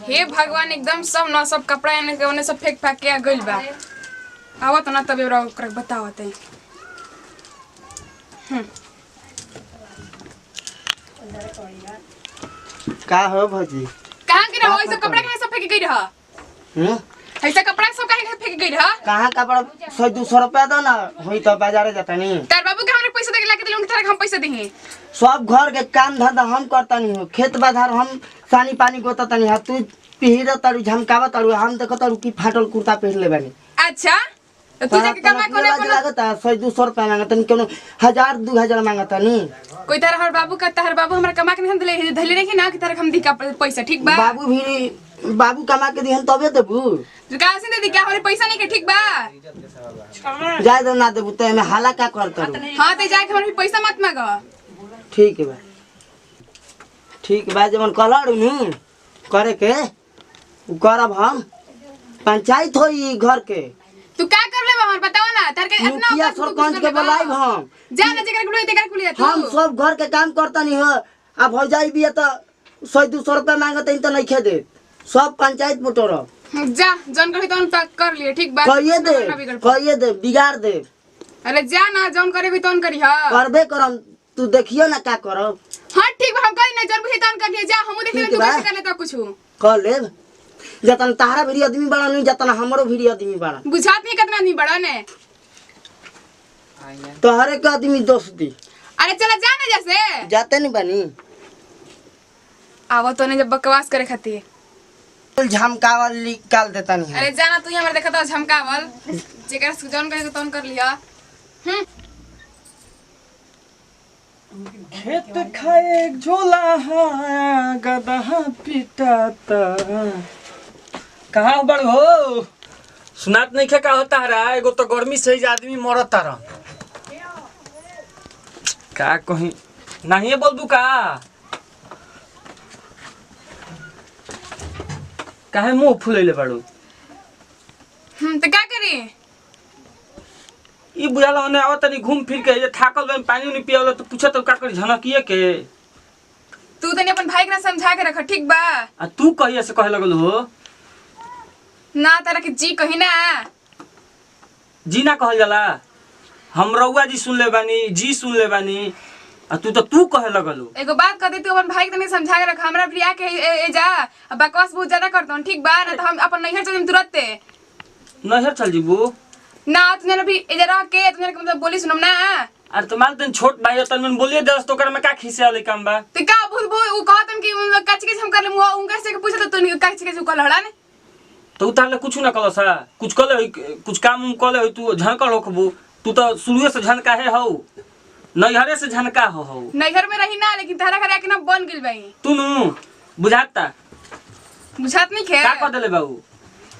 हे भगवान एकदम सब न सब कपड़ा एने के ओने सब फेंक फाक के गइल बा। आवत ना तब ओकरा बतावत है। का हो भौजी? कहां के रहो ऐसा कपड़ा के सब फेंक गई रहा? ऐसा कपड़ा सब काहे फेंक गई रहा? कहां कपड़ा 100-200 रुपया दो ना होई तो बाजारे जाता नहीं। तार बाबू के हमरे पैसा दे के लाके दिलूं कि तारा हम पैसा देही। सब घर के काम धंधा हम करता नहीं हो, खेत बाजार हम सानी पानी गोता तनी है। तू पिहिर तारू झमकावा तारू, हम देखो तारू की फाटल कुर्ता पहन ले बानी। अच्छा तू जाके कमा कोने कोने लागता 100-200 रुपया मांगता नहीं, कोनो 1000-2000 मांगता नहीं। कोई तारा हर बाबू का तार बाबू हमरा कमा के नहीं दिले धले नहीं ना कि तारा हम दी का पैसा ठीक बा। बाबू कमा के दिहन तबे देबू। जो का से दे क्या हमरे पैसा नहीं के ठीक बा। जाय दो ना देबू त में हाला का करत रू। हां ते जाके हमरे पैसा मत मांगो। ठीक बा, ठीक बा। जवन कलर नु करे के करब हम। पंचायत होई घर के। तू का कर ले हमर बताओ ना तार के इतना मुखिया सरपंच के बुलाइब हम। जा ना जेकर बुलाई तेकर बुलाई तू। हम सब घर के काम करता नहीं हो। अब हो जाई बिया त 100-200 रुपया मांगत त नहीं खे दे। सब पंचायत बटोर जा जन करी तन पैक कर लिए ठीक बा। कहिए दे बिगाड़ दे। अरे जा ना जन करे भी तन करी हां करबे करम। तू देखियो ना का करब। हां ठीक बा हम करी ना जन भी तन कर लिए जा हमहु देख ले तू कैसे कर लेता कुछ कर ले। जतन तारा भी आदमी बड़ा नहीं, जतन हमरो भी आदमी बड़ा। बुझात नहीं कितना आदमी बड़ा ने तो हर एक आदमी दोस्त दी। अरे चला जा ना जैसे जाते नहीं बनी। आवो तो ने जब बकवास करे खाती झमकावल निकाल देता नहीं। अरे जाना तू हमर देखत झमकावल जेकर जन करे तन कर लिया। खेत खाए झोला गदहा पिटाता। कहाँ बड़ हो? सुनात नहीं खे का होता रहा। एगो तो गर्मी से ही आदमी मरता रहा। का कहीं नहीं बोल दू का? काहे मुंह फुलैले बाड़ू? तो का करी? ई बुझाला ओने आवत तनी घूम फिर के ये थाकल बे पानी नहीं पियावला तो पूछत तो का करी झनकिए के। तू तनी अपन भाई के ना समझा के रख ठीक बा। आ तू कहिए से कहे लगल हो? ना तारा के जी कही ना। जी ना कहल जाला। हम रउआ जी सुन ले बानी, जी सुन ले बानी। आ तू कहे लगल हो। एगो बात कर दे तू अपन भाई के तनी समझा के रख। हमरा प्रिया के ए जा बकवास बहुत ज्यादा करतन ठीक बा ना तो हम अपन नैहर चल तुरंत। नैहर चल जीबू ना तुने भी इधर रह के तुने के मतलब बोली सुनम ना। अरे तो मान तन छोट भाई तन मन बोलिए दस तो कर में का खिसे वाले काम बा। तो का भूल वो कहतन कि कच के हम कर ले मुआ उनका से पूछे तो तू कच के कल हड़ा ने तो उतार ले कुछ ना कलो सा कुछ कले कुछ काम कले हो तू झनका रोकबू। तू तो शुरू से झनका है हो नैहरे से झनका हो। नैहर में रही ना लेकिन तारा घर आके ना बन गेल भाई। तू नु बुझाता बुझात नहीं खे का कर देले बाबू।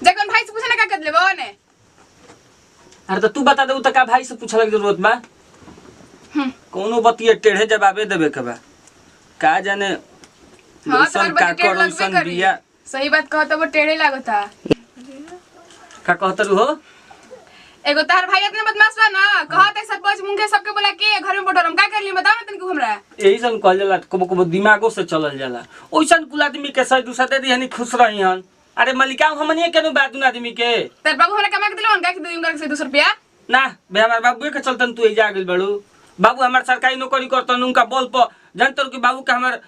जकन भाई से पूछे ना का कर ले बा ने। अरे तो तू बता दे तो का भाई से पूछे लग जरूरत बा। कोनो बतिए टेढ़े जवाबे देबे के बा। का जाने हां तो का करोसन बिया। सही बात कहत वो टेढ़े लागता। का कहत हो? एगो तार भाई इतना बदमाश बा ना कहत है सरपंच मुंगे सबके बोला के घर में बटोरम का कर लिए बताओ ना तनिको हमरा। यही सन कहल जाला कबो दिमागो से चलल जाला। ओइसन कुल आदमी के 100-200 दे दिहनी खुश रही हन। अरे मलिका हमनिए केनु बात दुन आदमी के। तार बाबू हमरा कमा के दिलवन का कि दूं कर से 200 रुपया ना बे हमार बाबू के चलतन तू जा गेल बड़ू। बाबू हमार सरकारी नौकरी करतन उनका बोल पर जानतर के बाबू के हमार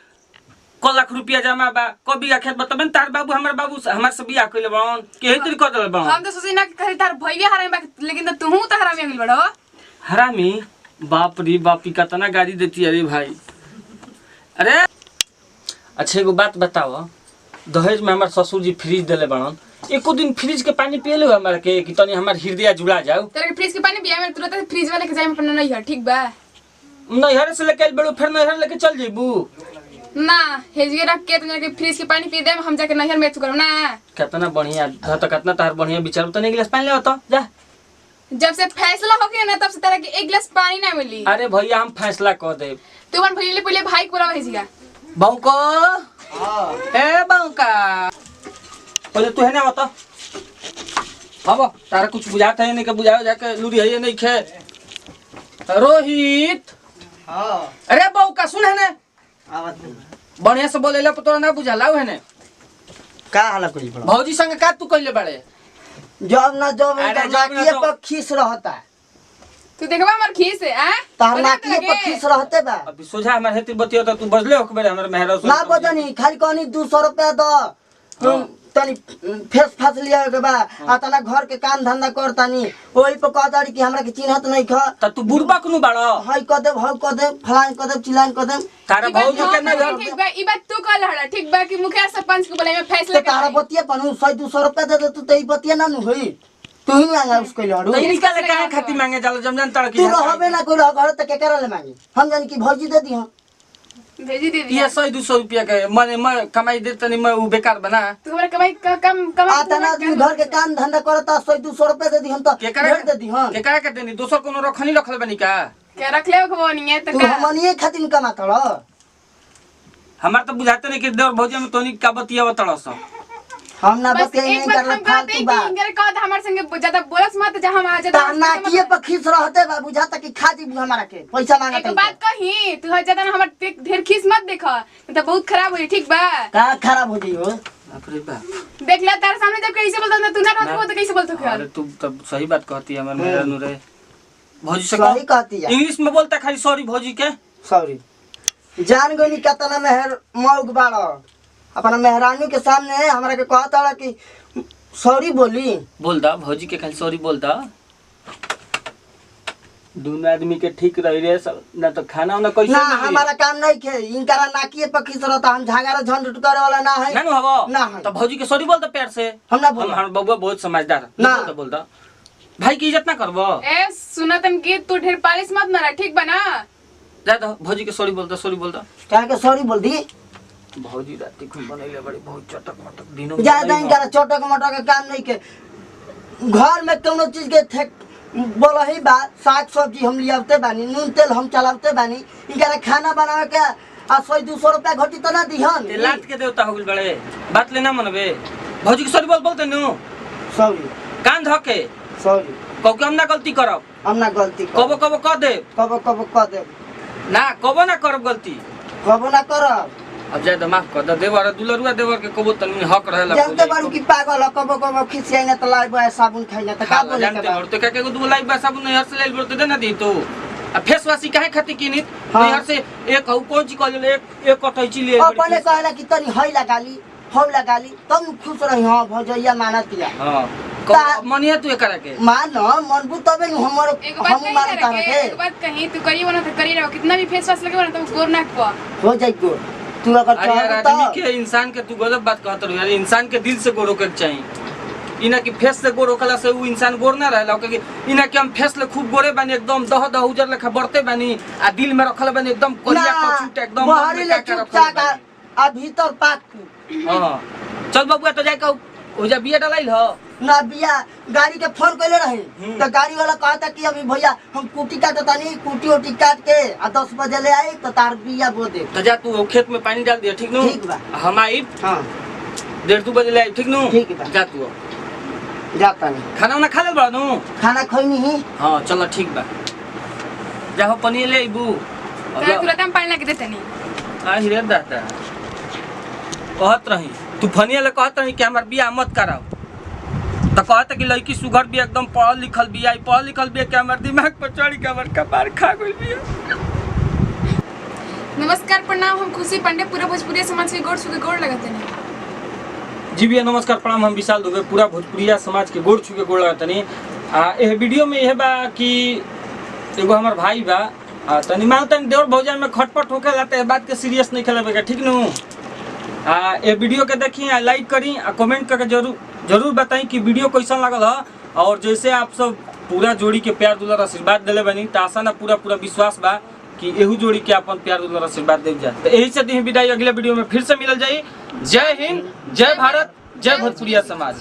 क लाख रुपया जमा बा कभी का खेत बताबन तार बाबू हमार से बियाह कइले बावन के हेतरी कर देले बावन। हम तो सोची ना कि तार भईया हरामी बा लेकिन तो तू तो हरामी गेल बड़ो। हरामी बाप रे बाप की कितना गाड़ी देती अरे भाई। अरे अच्छा एगो बात बताओ दहेज में हमार ससुर जी फ्रिज देले बावन। एको दिन फ्रिज के पानी पिए ले हमार के कि तनी हमार हृदय जुड़ा जाओ। तेरे के फ्रिज के पानी पिया में तुरंत फ्रिज वाले के जाए में अपन नहीं है ठीक बा। नैहर से लेके बड़ू फिर नैहर लेके चल जेबू ना हेजिए रख के तुझे के फ्रिज के पानी पी दे हम जाके नहर में चुकरम ना। कितना बढ़िया तो कितना तार बढ़िया विचार तो नहीं गिलास पानी ले तो जा। जब से फैसला हो गया ना तब से तरह के एक गिलास पानी ना मिली। अरे भैया हम फैसला कर दे। तू अपन भैया पहले भाई को बोला भेजिया। बाऊको ए बाऊका पहले तू है ना बता। अब तारा कुछ बुझाता है नहीं के बुझाओ जाके लूरी है नहीं खे। रोहित हां अरे बाऊका सुन है ना आवत बढ़िया से बोलेला तो तोरा ना बुझाला है ने। का हाला कोई बड़ा भौजी संग का तू कइले बाड़े? जब ना जब अरे जब ना नाकिए जब- पर खीस रहता है तू देखबा हमर खीस है आ तार नाकिए पर खीस रहते बा अभी सोझा हमर हेती बतियो त तू बजले होकबे हमर मेहरा ना बजनी खाली कहनी 200 रुपया दो हाँ। तनी फेस फास लिया के बा आ तना घर के काम धंधा कर तानी ओही पर कहताड़ी कि हमरा के चिन्हत नहीं ख त तू बुरबा कुनु बाड़ो? हई क दे हई क दे फलान क दे चिलान क दे तारा ई बात भौजी के ना हाँ, ठीक बा ई बात तू कहल हड़ा ठीक बा कि मुखिया सरपंच के बोले में फैसला ते तारा बतिया पनु 100-200 रुपया दे दे तू ते बतिया ना नु होई तू ही मांगा उसको लड़ू त इनका ले काहे खाती मांगे जाला जम जान तारा की तू रहबे ना कोई घर त के करे ले मांगी हम जानी कि भौजी दे दी हम भेजी दे ये 100-200 रुपया के मैं कमाई दे तनी मैं उ बेकार बना तू हमरा कमाई कम आ तना आदमी घर के काम धंधा करता 100-200 रुपया दे दी हम त के करे भेज दे दी हम के करे के देनी दोसर कोनो रखनी रखले बनी का? के रख ले खबो नहीं है त तू का हमनिए खातिर कमा तड़ हमार त बुझाते नहीं कि देवर भौजी में तोनी का बतिया तड़स। हम ना बस बतिया एक नहीं बात कर हम कहते फालतू हैं कि बात इनकर कहत हमार संगे ज्यादा बोलस मत जा हम आ जा तार नाकिए पर खीस रहते बा बुझाता कि खा जी हमारा के पैसा एक मांगता बात कही तू हर ज्यादा हमर ढेर खीस मत देख तो बहुत खराब होई ठीक बा का खराब हो जाई हो बाप रे बाप। देख ले तारे सामने जब कैसे बोलता ना तू ना रहत तो कैसे बोलतो अरे तू तब सही बात कहती है हमर मेहरा नु रे। भौजी से सही कहती है इंग्लिश में बोलता खाली सॉरी भौजी के। सॉरी जान गनी कतना मेहर मौग बाड़ो अपना मेहरानी के सामने हमरा के कहता कि सॉरी बोली बोल दा भौजी के खाली सॉरी बोल दा। दोनों आदमी के ठीक रही रे सब ना तो खाना वाना कैसे ना मिली? हमारा काम नहीं खे इनका नाकिए पर खीस रहता हम झागारा झंड करे वाला ना है ना नु हवो ना है। तो भौजी के सॉरी बोल दा प्यार से। हम ना बोला हम बबुआ बहुत समझदार ना। बोल दा भाई की इज्जत ना करबो। ए सुनतन गीत तू ढेर पालिश मत ना ठीक बना जा दो भौजी के सॉरी बोल दा सॉरी बोल दा। क्या के सॉरी बोल दी भौजी राती खूब बनैले बड़ी बहुत चटक मटक दिनों ज्यादा इनका चटक मटक के काम नहीं के घर में कोनो चीज के थे बोला ही बात साग सब्जी हम लियावते बानी नून तेल हम चलावते बानी इनका खाना बनावे के आ 100-200 रुपया घटी तो ना दिहन ते लात के देवता हो गेल बड़े बात लेना मनबे। भौजी के सॉरी बोल बोलते नु सॉरी कान धके सॉरी कहू कि हम ना गलती करब हम ना गलती कबो कबो कह दे कब कह दे ना कबो ना करब गलती। कब ना करब अब जाए तो माफ कर दे देवर दुलरुआ देवर के कबो तनी हक रहेला। जानते बारू की पागल कब खिसियाइना त लाइब साबुन खाइना त का बोले जानते हो तो क्या के दो लाइक बा साबुन नहीं हर से ले बोलते देना दी तो अब फेस वाशी काहे खाती किनित हाँ। नहीं हर से एक हउ कौन ची कॉल एक कटैची लिए अपने कहला कि तनी हई लगाली हौ लगाली तब खुश रही हां भजैया मानतिया हां ता- मनिया तू एकरा के मान मनबू तबे न हमर एक बात हम कही मानता रे रहे एक बात कही तू करियो ना तो करी रहो कितना भी फेस वॉश लगे ना तो गोर नाक पर हो जाई को तू अगर अरे यार चाहो आदमी तो के इंसान के तू गलत बात कहत रहो यार इंसान के दिल से गोरो के चाहिए इना की फेस से गोरो कला से वो इंसान गोर ना रहला क्योंकि इना के हम फेस ले खूब गोरे बानी एकदम दह दह उजर लेखा बढ़ते बानी आ दिल में रखल बानी एकदम कोलिया कचूट एकदम बाहरी ले चुपचाप आ भीतर पाक हां चल बबुआ तो जाए कहू हो जा बिया डलाइल हो ना बिया गाड़ी के फोन कइले रही तो गाड़ी वाला कहता कि अभी भैया हम कुटी काटता नहीं कुटी ओटी काट के आ 10 बजे ले आई तो तार बिया बो दे तो जा तू खेत में पानी डाल दिया ठीक नु ठीक बा। हम आई हां 1:30 बजे ले आई ठीक नु ठीक बा। जा तू जाता नहीं खाना वाना खा ले बा नु खाना खइनी ही हां चलो ठीक बा जा हो पनीर ले आइबू तो तुरंत हम पानी लगे देते नहीं आ हिरे दादा कहत रही तू फनिया ले कहत रही कि हमार बियाह मत कराओ तो कहत कि लड़की सुगर भी एकदम पढ़ल लिखल भी के हमार दिमाग पर चढ़ के हमार कपार खा गइल बिया। नमस्कार प्रणाम हम खुशी पांडे पूरा भोजपुरी समाज के गोड़ लगाते नहीं जी भैया नमस्कार प्रणाम हम विशाल दुबे पूरा भोजपुरिया समाज के गोड़ छू के गोड़ लगाते नहीं। एह वीडियो में यह बा कि एगो हमार भाई बा तनी मालतन देवर भौजान में खटपट होके लाते है बात के सीरियस नहीं खेले बेगा ठीक नु। ये वीडियो के देखी लाइक करी कमेंट करके जरूर बताई कि वीडियो कैसा लगल है और जैसे आप सब पूरा जोड़ी के प्यार दुलार आशीर्वाद दिले बनी तो आशा ना पूरा विश्वास बा कि एहू जोड़ी के अपन प्यार दुलार आशीर्वाद दे जाए। तो यही से दी विदाई अगले वीडियो में फिर से मिलल जाई। जय हिंद जय भारत जय भोजपुरिया समाज।